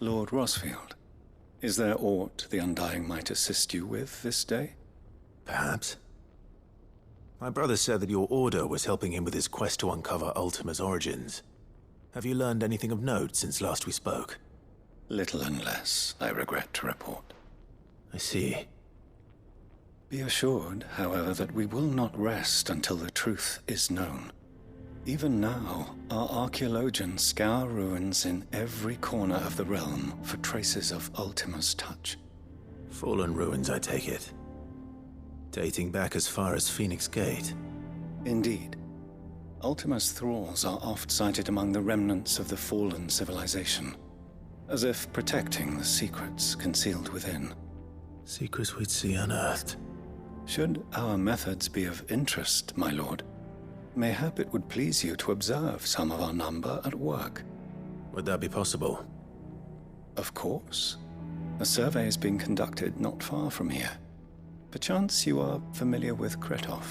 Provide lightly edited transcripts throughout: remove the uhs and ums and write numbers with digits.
Lord Rosfield, is there aught the Undying might assist you with this day? Perhaps. My brother said that your order was helping him with his quest to uncover Ultima's origins. Have you learned anything of note since last we spoke? Little and less, I regret to report. I see. Be assured, however, that we will not rest until the truth is known. Even now, our archaeologians scour ruins in every corner of the realm for traces of Ultima's touch. Fallen ruins, I take it. Dating back as far as Phoenix Gate. Indeed. Ultima's thralls are oft sighted among the remnants of the fallen civilization, as if protecting the secrets concealed within. Secrets we'd see unearthed. Should our methods be of interest, my lord, mayhap it would please you to observe some of our number at work. Would that be possible? Of course. A survey is being conducted not far from here. Perchance you are familiar with Kretov,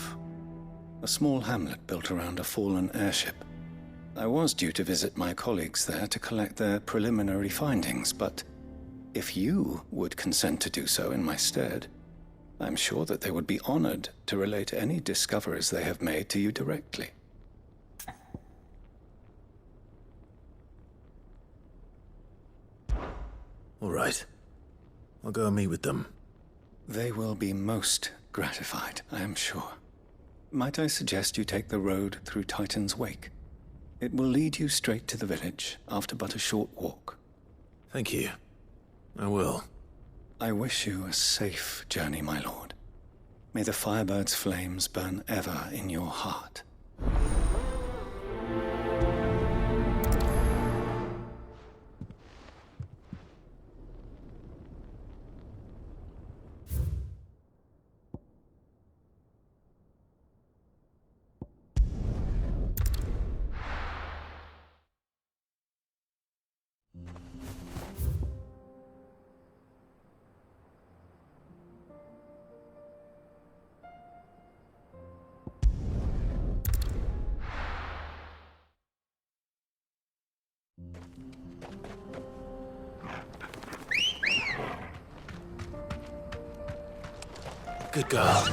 a small hamlet built around a fallen airship. I was due to visit my colleagues there to collect their preliminary findings, but if you would consent to do so in my stead, I'm sure that they would be honored to relate any discoveries they have made to you directly. All right. I'll go and meet with them. They will be most gratified, I am sure. Might I suggest you take the road through Titan's Wake? It will lead you straight to the village after but a short walk. Thank you. I will. I wish you a safe journey, my lord. May the Firebird's flames burn ever in your heart. Good girl.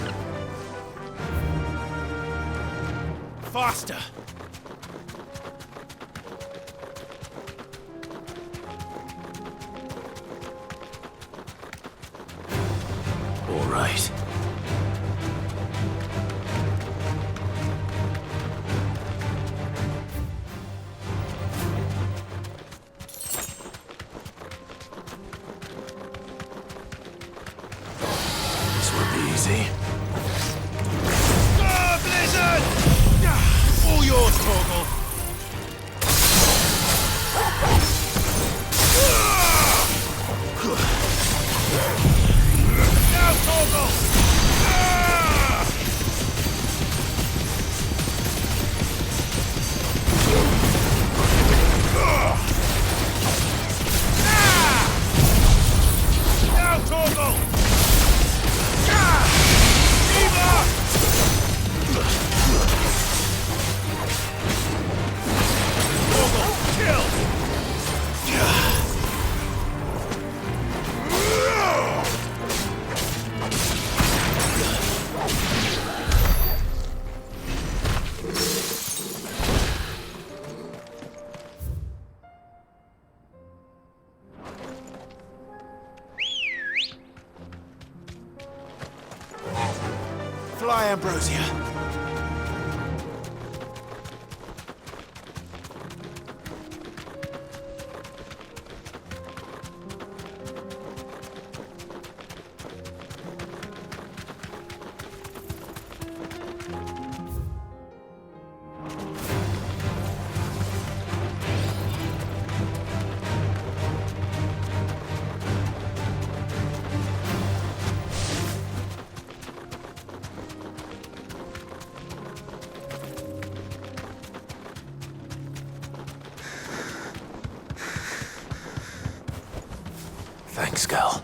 Faster! All right. This will be easy. Ah, Blizzard! All yours, Torgal. Now, Torgal! Now, Torgal! Fly, Ambrosia. Thanks, girl.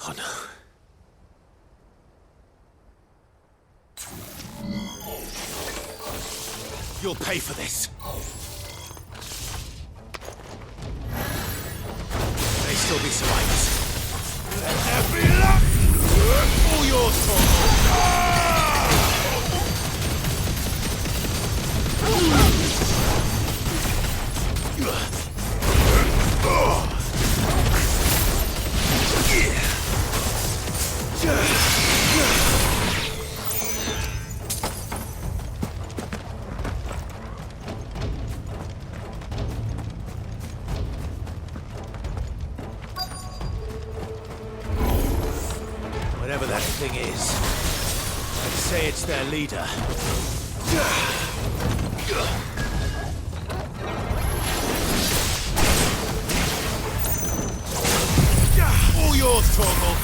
Oh no. You'll pay for this. May still be survivors. Let there be luck! All yours, Whatever that thing is, I'd say it's their leader. All yours, Torgal!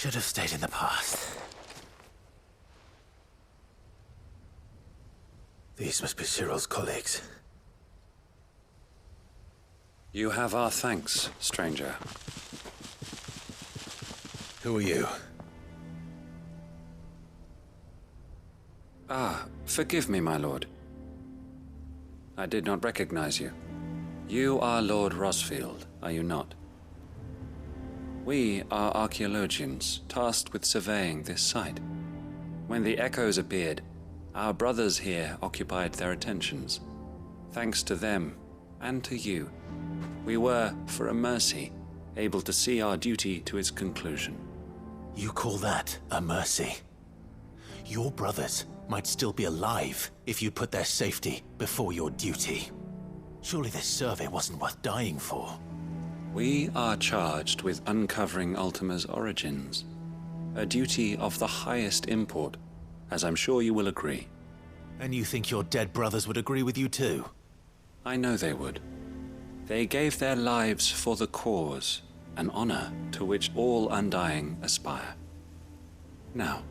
Should have stayed in the past. These must be Cyril's colleagues. You have our thanks, stranger. Who are you? Ah, forgive me, my lord. I did not recognize you. You are Lord Rosfield, are you not? We are archaeologians, tasked with surveying this site. When the echoes appeared, our brothers here occupied their attentions. Thanks to them, and to you, we were, for a mercy, able to see our duty to its conclusion. You call that a mercy? Your brothers might still be alive if you put their safety before your duty. Surely this survey wasn't worth dying for. We are charged with uncovering Ultima's origins, a duty of the highest import, as I'm sure you will agree. And you think your dead brothers would agree with you too? I know they would. They gave their lives for the cause, an honor to which all Undying aspire. Now,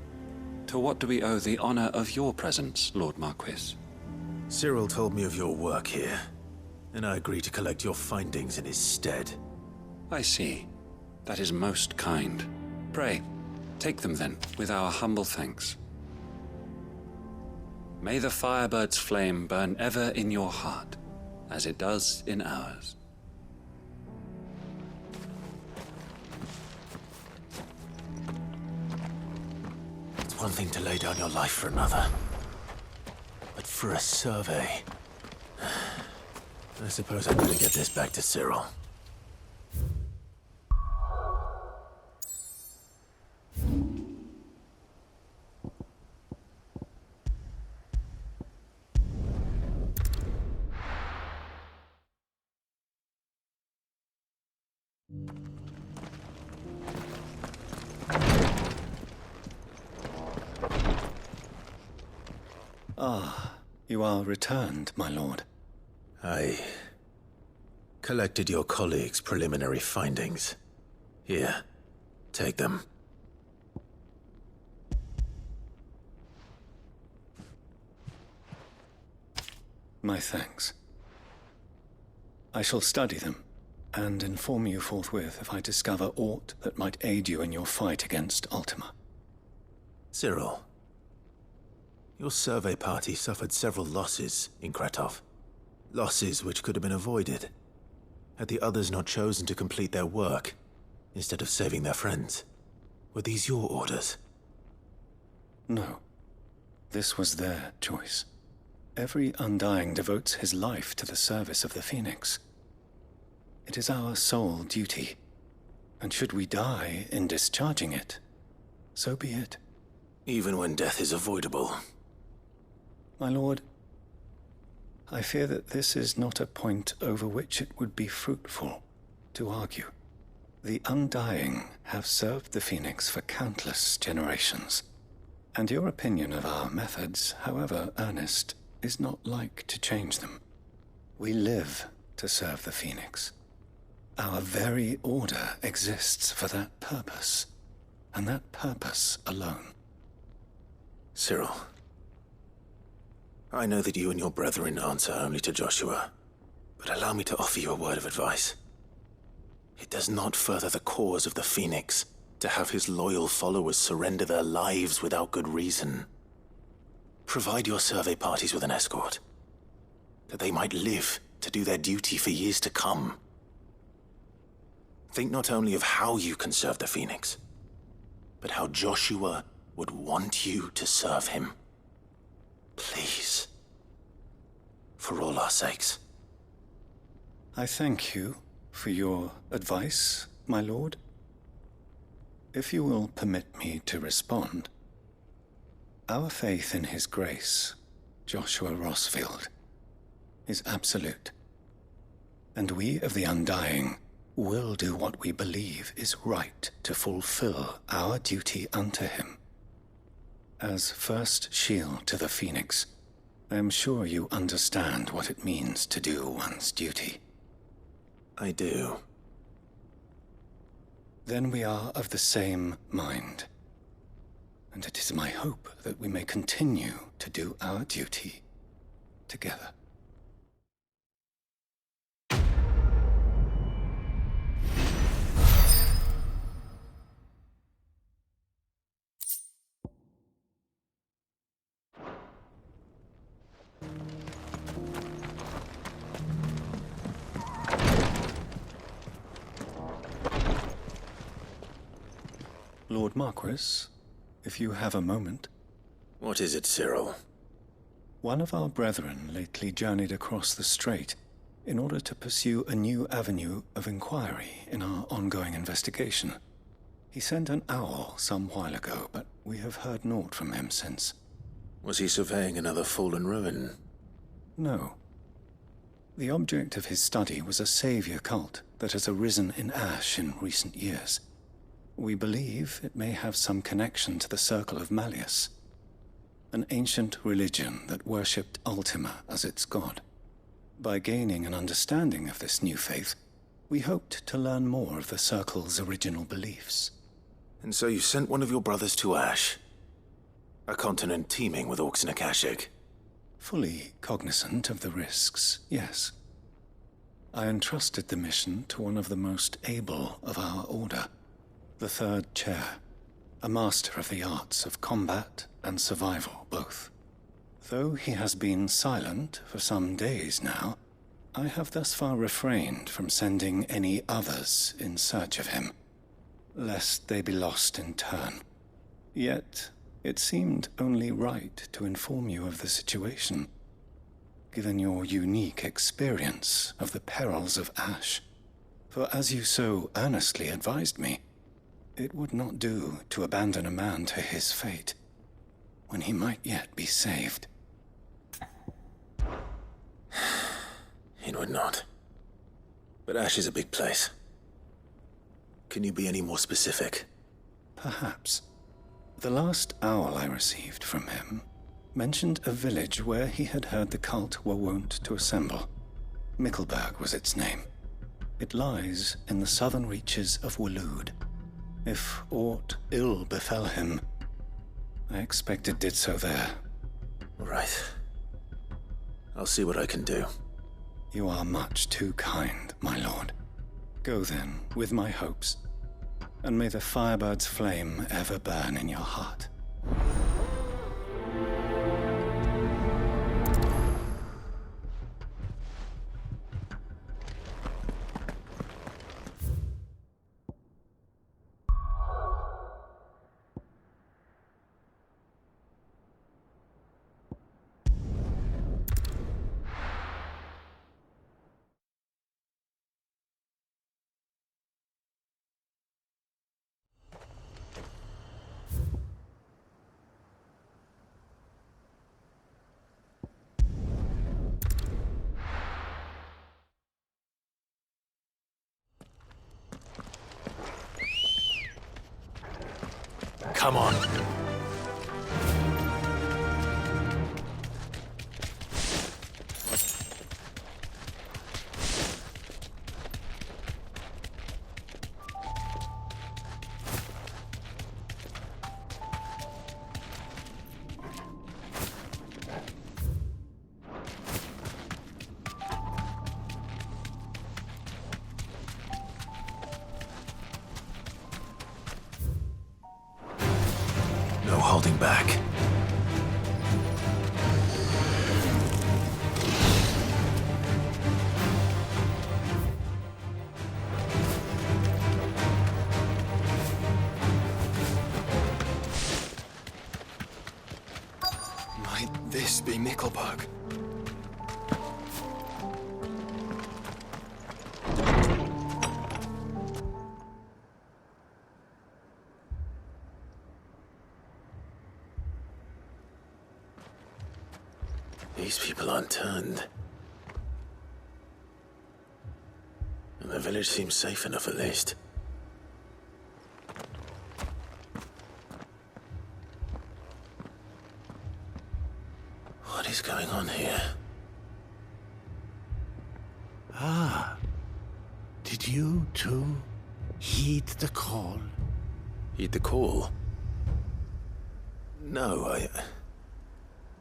to what do we owe the honor of your presence, Lord Marquis? Cyril told me of your work here, and I agreed to collect your findings in his stead. I see. That is most kind. Pray, take them then, with our humble thanks. May the Firebird's flame burn ever in your heart, as it does in ours. It's one thing to lay down your life for another, but for a survey... I suppose I better get this back to Cyril. Ah, you are returned, my lord. I collected your colleagues' preliminary findings. Here, take them. My thanks. I shall study them, and inform you forthwith if I discover aught that might aid you in your fight against Ultima. Cyril, your survey party suffered several losses in Kretov. Losses which could have been avoided, had the others not chosen to complete their work, instead of saving their friends. Were these your orders? No. This was their choice. Every Undying devotes his life to the service of the Phoenix. It is our sole duty, and should we die in discharging it, so be it. Even when death is avoidable. My lord, I fear that this is not a point over which it would be fruitful to argue. The Undying have served the Phoenix for countless generations, and your opinion of our methods, however earnest, is not like to change them. We live to serve the Phoenix. Our very order exists for that purpose, and that purpose alone. Cyril, I know that you and your brethren answer only to Joshua, but allow me to offer you a word of advice. It does not further the cause of the Phoenix to have his loyal followers surrender their lives without good reason. Provide your survey parties with an escort, that they might live to do their duty for years to come. Think not only of how you can serve the Phoenix, but how Joshua would want you to serve him. Please. For all our sakes. I thank you for your advice, my lord. If you will permit me to respond, our faith in his grace, Joshua Rossfield, is absolute. And we of the Undying will do what we believe is right to fulfill our duty unto him. As first shield to the Phoenix, I am sure you understand what it means to do one's duty. I do. Then we are of the same mind. And it is my hope that we may continue to do our duty together. Lord Marquis, if you have a moment. What is it, Cyril? One of our brethren lately journeyed across the strait in order to pursue a new avenue of inquiry in our ongoing investigation. He sent an owl some while ago, but we have heard naught from him since. Was he surveying another fallen ruin? No. The object of his study was a savior cult that has arisen in Ash in recent years. We believe it may have some connection to the Circle of Malleus, an ancient religion that worshipped Ultima as its god. By gaining an understanding of this new faith, we hoped to learn more of the Circle's original beliefs. And so you sent one of your brothers to Ash, a continent teeming with orcs and Akashic. Fully cognizant of the risks, yes. I entrusted the mission to one of the most able of our order, the third chair, a master of the arts of combat and survival both. Though he has been silent for some days now, I have thus far refrained from sending any others in search of him, lest they be lost in turn. Yet, it seemed only right to inform you of the situation, given your unique experience of the perils of Ash. For as you so earnestly advised me, it would not do to abandon a man to his fate, when he might yet be saved. It would not. But Ash is a big place. Can you be any more specific? Perhaps. The last owl I received from him mentioned a village where he had heard the cult were wont to assemble. Mikkelburg was its name. It lies in the southern reaches of Waloed. If aught ill befell him, I expect it did so there. Right. I'll see what I can do. You are much too kind, my lord. Go then, with my hopes, and may the Firebird's flame ever burn in your heart. Come on. No holding back. Might this be Mikkelburg? These people aren't turned. And the village seems safe enough at least. What is going on here? Ah, did you too heed the call? Heed the call? No,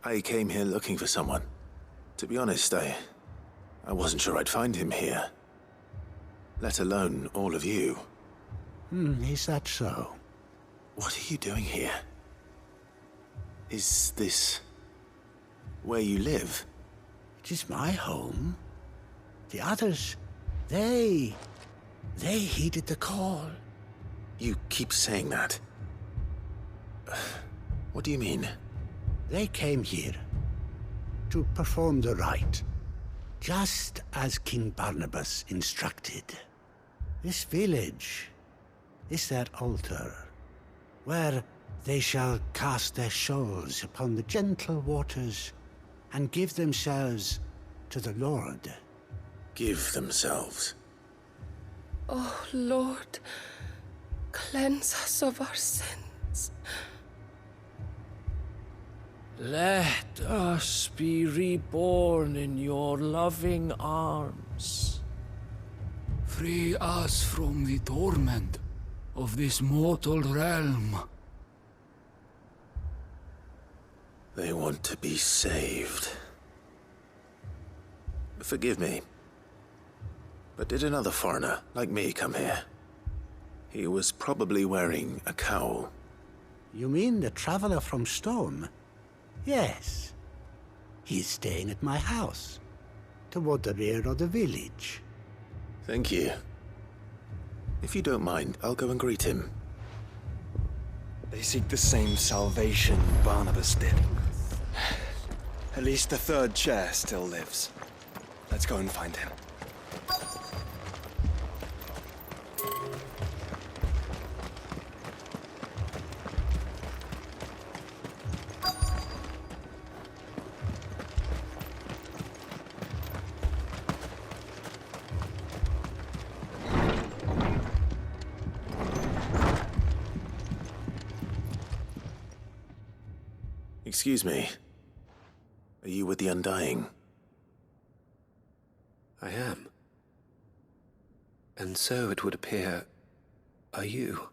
I came here looking for someone. To be honest, I wasn't sure I'd find him here. Let alone all of you. Is that so? What are you doing here? Is this where you live? It is my home. The others, they heeded the call. You keep saying that. What do you mean? They came here to perform the rite, just as King Barnabas instructed. This village is their altar, where they shall cast their souls upon the gentle waters and give themselves to the Lord. Give themselves. Oh, Lord, cleanse us of our sins. Let us be reborn in your loving arms. Free us from the torment of this mortal realm. They want to be saved. Forgive me, but did another foreigner like me come here? He was probably wearing a cowl. You mean the traveler from Stone? Yes. He's staying at my house, toward the rear of the village. Thank you. If you don't mind, I'll go and greet him. They seek the same salvation Barnabas did. At least the third chair still lives. Let's go and find him. Excuse me. you with the Undying? I am. And so it would appear, are you.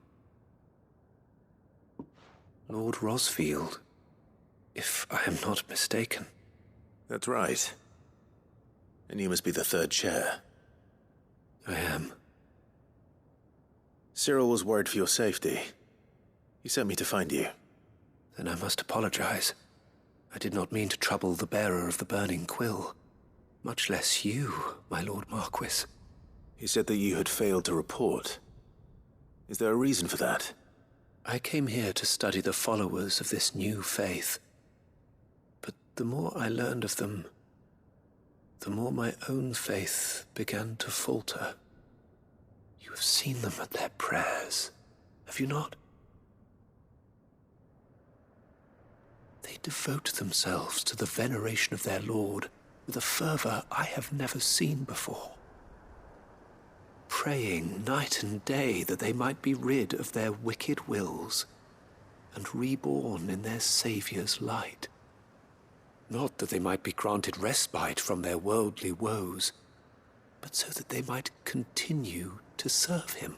Lord Rosfield, if I am not mistaken. That's right. And you must be the third chair. I am. Cyril was worried for your safety. He sent me to find you. Then I must apologize. I did not mean to trouble the bearer of the burning quill. Much less you, my Lord Marquis. He said that you had failed to report. Is there a reason for that? I came here to study the followers of this new faith. But the more I learned of them, the more my own faith began to falter. You have seen them at their prayers, have you not? They devote themselves to the veneration of their Lord with a fervor I have never seen before. Praying night and day that they might be rid of their wicked wills and reborn in their Saviour's light. Not that they might be granted respite from their worldly woes, but so that they might continue to serve him.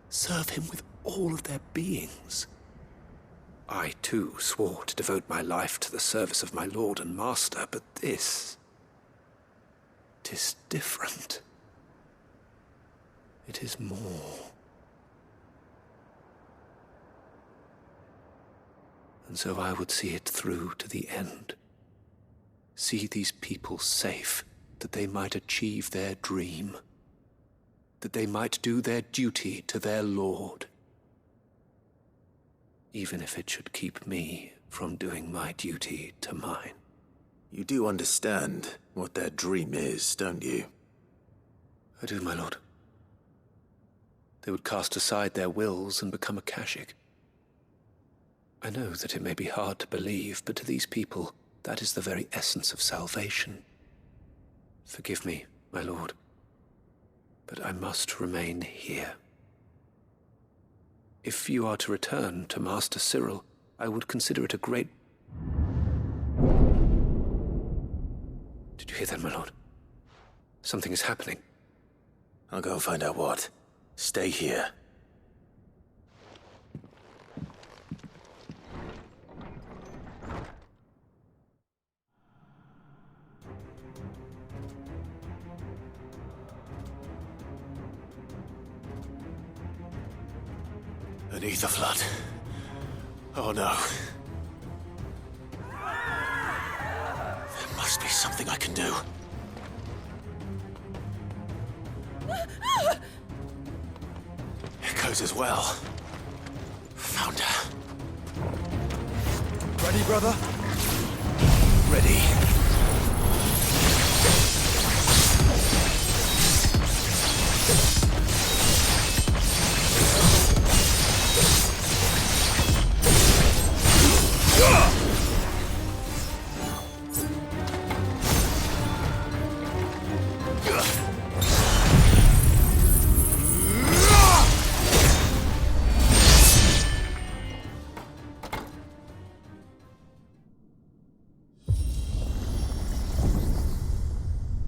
Serve him with all of their beings. I, too, swore to devote my life to the service of my Lord and Master, but this... 'tis different. It is more. And so I would see it through to the end. See these people safe, that they might achieve their dream. That they might do their duty to their Lord. Even if it should keep me from doing my duty to mine. You do understand what their dream is, don't you? I do, my lord. They would cast aside their wills and become Akashic. I know that it may be hard to believe, but to these people, that is the very essence of salvation. Forgive me, my lord, but I must remain here. If you are to return to Master Cyril, I would consider it a great... Did you hear that, my lord? Something is happening. I'll go and find out what. Stay here. Beneath the flood. Oh no. There must be something I can do. Echoes as well. Found her. Ready, brother? Ready.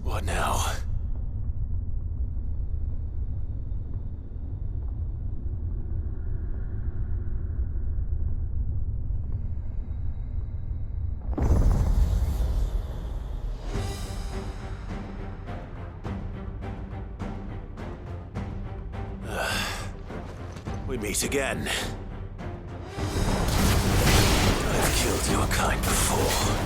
What now? We meet again. I've killed your kind before.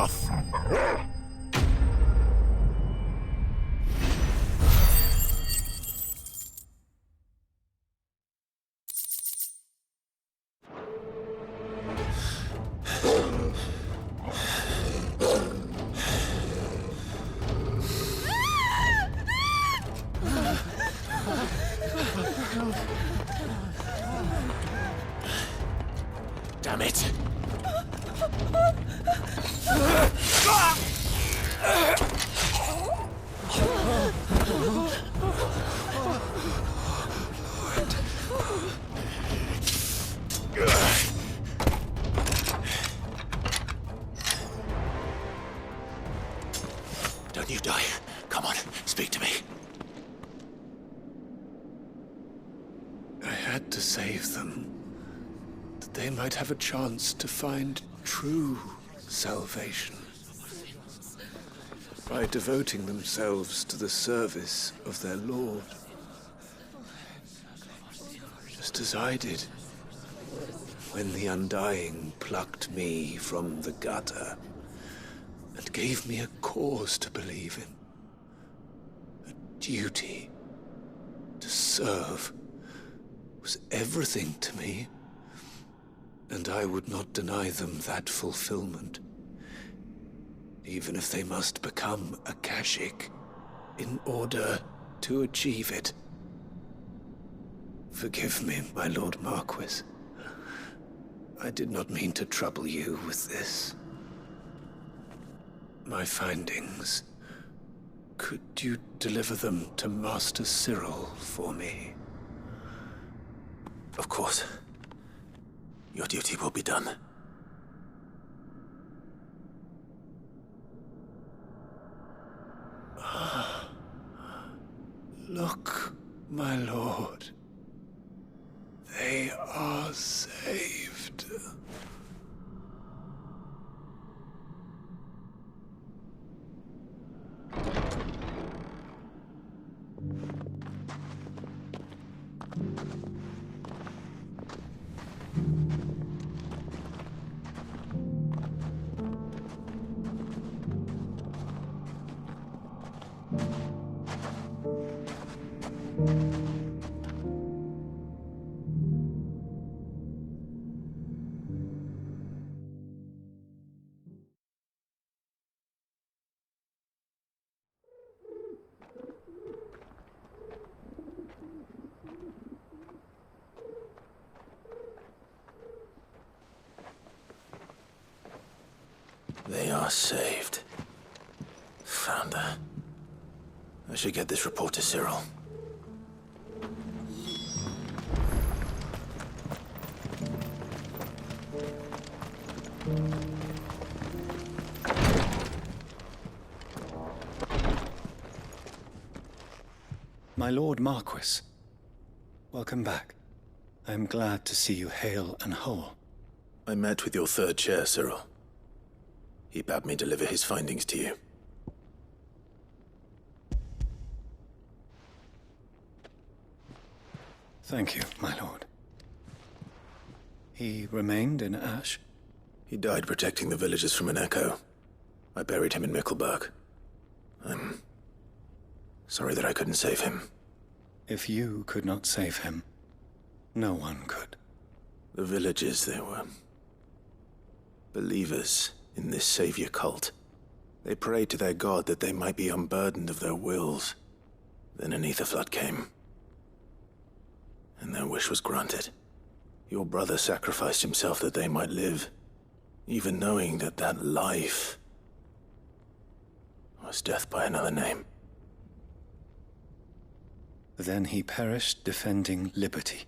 wrath! Damn it! Don't you die. Come on, speak to me. I had to save them, that they might have a chance to find true salvation. By devoting themselves to the service of their Lord. Just as I did, when the Undying plucked me from the gutter and gave me a cause to believe in. A duty to serve was everything to me, and I would not deny them that fulfillment, even if they must become a Kashik in order to achieve it. Forgive me, my Lord Marquis. I did not mean to trouble you with this. My findings. Could you deliver them to Master Cyril for me? Of course. Your duty will be done. Look, my lord. They are saved. They are saved. Founder. I should get this report to Cyril. My Lord Marquis, welcome back. I am glad to see you hale and whole. I met with your third chair, Cyril. He bade me deliver his findings to you. Thank you, my lord. He remained in Ash? He died protecting the villagers from an echo. I buried him in Mikkelburg. I'm sorry that I couldn't save him. If you could not save him, no one could. The villagers, they were believers in this savior cult. They prayed to their god that they might be unburdened of their wills. Then an ether flood came, and their wish was granted. Your brother sacrificed himself that they might live, even knowing that that life was death by another name. Then he perished defending liberty.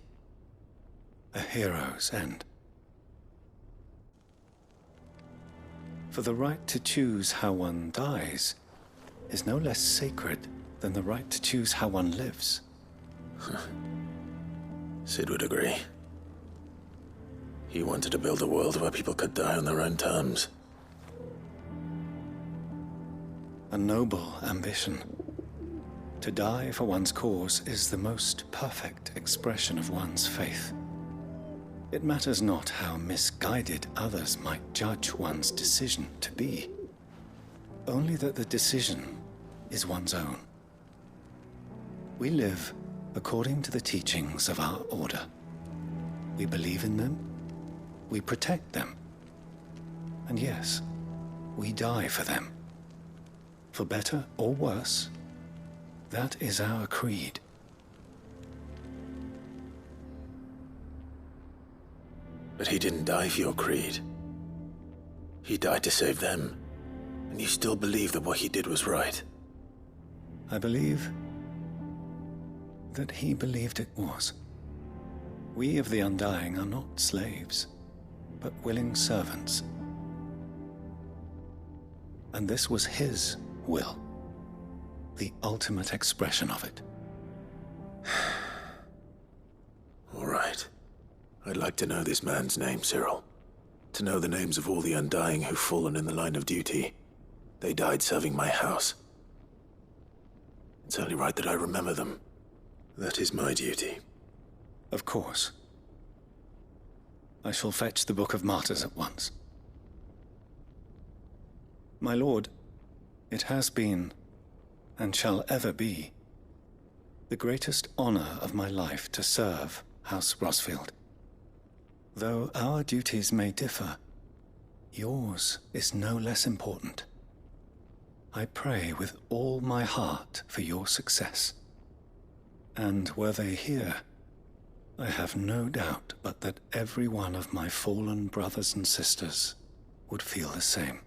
A hero's end. For the right to choose how one dies is no less sacred than the right to choose how one lives. Sid would agree. He wanted to build a world where people could die on their own terms. A noble ambition. To die for one's cause is the most perfect expression of one's faith. It matters not how misguided others might judge one's decision to be. only that the decision is one's own. We live according to the teachings of our order. We believe in them, we protect them, and yes, we die for them. For better or worse, that is our creed. But he didn't die for your creed. He died to save them. And you still believe that what he did was right? I believe that he believed it was. We of the Undying are not slaves, but willing servants. And this was his will, the ultimate expression of it. All right. I'd like to know this man's name, Cyril. To know the names of all the Undying who've fallen in the line of duty. They died serving my house. It's only right that I remember them. That is my duty. Of course. I shall fetch the Book of Martyrs at once. My lord, it has been, and shall ever be, the greatest honor of my life to serve House Rosfield. Though our duties may differ, yours is no less important. I pray with all my heart for your success. And were they here, I have no doubt but that every one of my fallen brothers and sisters would feel the same.